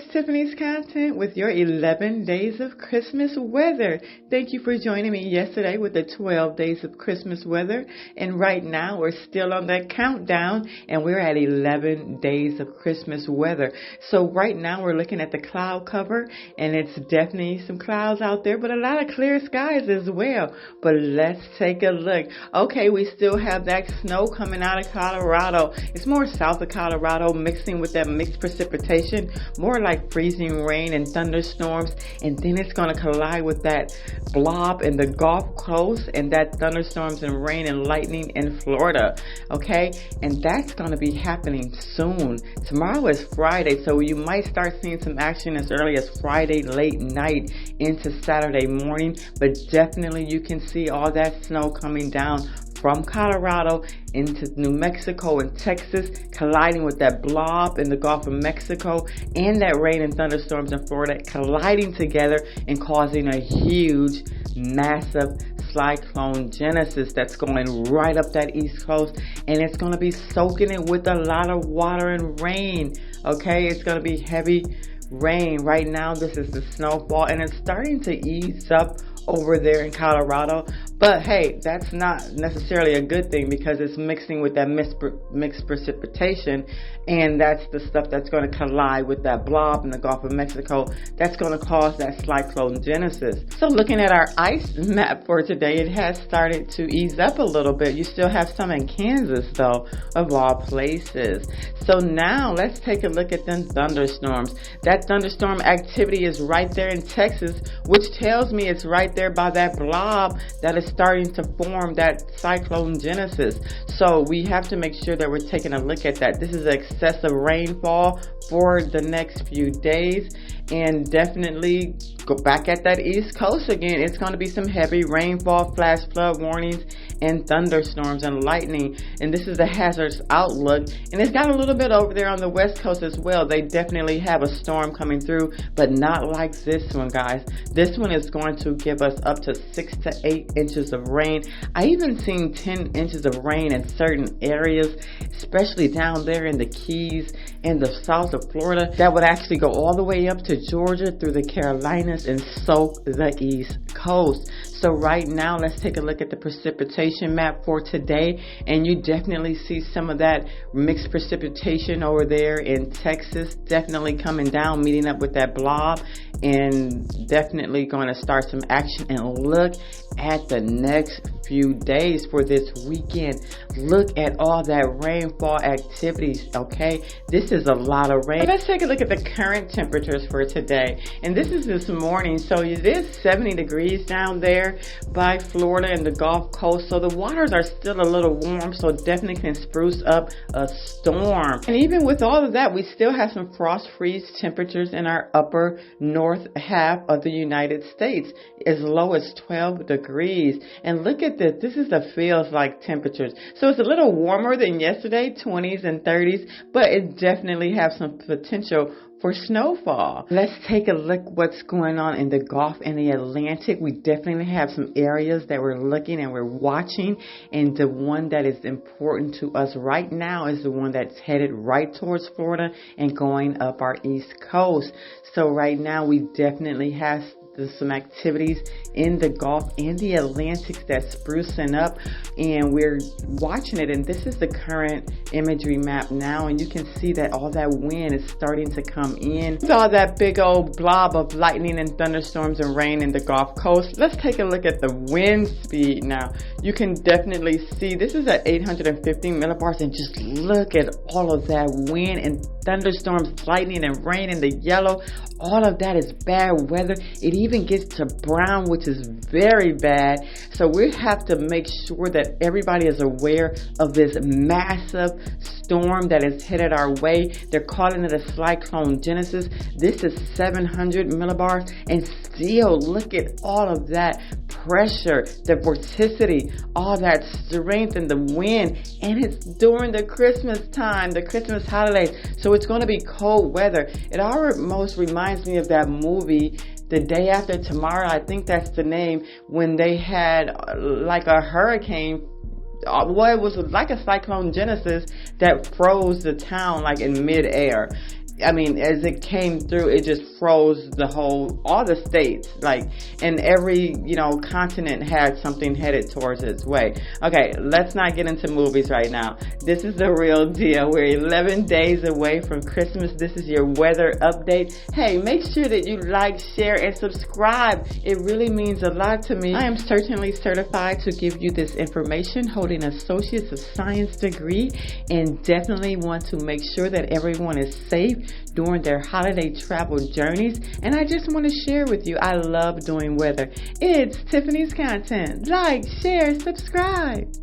it's Tiffanys Content with your 11 days of Christmas weather. Thank you for joining me yesterday with the 12 days of Christmas weather. And right now we're still on that countdown and we're at 11 days of Christmas weather. So right now we're looking at the cloud cover and it's definitely some clouds out there, but a lot of clear skies as well. But let's take a look. Okay, we still have that snow coming out of Colorado. It's more south of Colorado mixing with that mixed precipitation. More like freezing rain and thunderstorms, and then it's going to collide with that blob in the Gulf Coast and that thunderstorms and rain and lightning in Florida. Okay, and that's going to be happening soon. Tomorrow is Friday, so you might start seeing some action as early as Friday late night into Saturday morning, but definitely you can see all that snow coming down from Colorado into New Mexico and Texas, colliding with that blob in the Gulf of Mexico and that rain and thunderstorms in Florida colliding together and causing a huge, massive Cyclogenesis that's going right up that East Coast, and it's going to be soaking it with a lot of water and rain. Okay, it's going to be heavy rain. Right now, this is the snowfall, and it's starting to ease up over there in Colorado, but hey, that's not necessarily a good thing because it's mixing with that mixed precipitation, and that's the stuff that's going to collide with that blob in the Gulf of Mexico that's going to cause that Cyclogenesis. So looking at our ice map for today, it has started to ease up a little bit. You still have some in Kansas though, of all places. So now let's take a look at them thunderstorms. That thunderstorm activity is right there in Texas, which tells me it's right there by that blob that is starting to form that Cyclogenesis. So we have to make sure that we're taking a look at that. This is excessive rainfall for the next few days, and definitely go back at that East Coast again. It's going to be some heavy rainfall, flash flood warnings, and thunderstorms and lightning. And this is the hazards outlook, and it's got a little bit over there on the West Coast as well. They definitely have a storm coming through, but not like this one, guys. This one is going to give us up to 6 to 8 inches of rain. I even seen 10 inches of rain in certain areas, especially down there in the Keys and the south of Florida. That would actually go all the way up to Georgia through the Carolinas and soak the East Coast. So right now, let's take a look at the precipitation map for today, and you definitely see some of that mixed precipitation over there in Texas, definitely coming down, meeting up with that blob, and definitely going to start some action. And look at the next few days for this weekend. Look at all that rainfall activities. Okay, this is a lot of rain. Let's take a look at the current temperatures for today, and this is this morning. So it is 70 degrees down there by Florida and the Gulf Coast, so the waters are still a little warm, so definitely can spruce up a storm. And even with all of that, we still have some frost freeze temperatures in our upper north half of the United States, as low as 12 degrees. And look at this. This is the feels like temperatures. So it's a little warmer than yesterday, 20s and 30s, but it definitely has some potential for snowfall. Let's take a look what's going on in the Gulf and the Atlantic. We definitely have some areas that we're looking and we're watching, and the one that is important to us right now is the one that's headed right towards Florida and going up our East Coast. So right now we definitely have some activities in the Gulf and the Atlantic that's sprucing up, and we're watching it. And this is the current imagery map now, and you can see that all that wind is starting to come in. It's all that big old blob of lightning and thunderstorms and rain in the Gulf Coast. Let's take a look at the wind speed now. You can definitely see this is at 850 millibars, and just look at all of that wind and thunderstorms, lightning and rain in the yellow. All of that is bad weather. It even gets to brown, which is very bad. So we have to make sure that everybody is aware of this massive storm that is headed our way. They're calling it a Cyclogenesis. This is 700 millibars, and still look at all of that pressure, the vorticity, all that strength and the wind, and it's during the Christmas time, the Christmas holidays, so it's going to be cold weather. It almost reminds me of that movie, The Day After Tomorrow. I think that's the name, when they had like a hurricane. Well, it was like a Cyclogenesis that froze the town like in midair. I mean, as it came through, it just froze all the states, like, and every, continent had something headed towards its way. Okay, let's not get into movies right now. This is the real deal. We're 11 days away from Christmas. This is your weather update. Hey, make sure that you like, share, and subscribe. It really means a lot to me. I am certainly certified to give you this information, holding an Associates of Science degree, and definitely want to make sure that everyone is safe during their holiday travel journeys. And I just want to share with you, I love doing weather. It's Tiffanys content. Like, share, subscribe.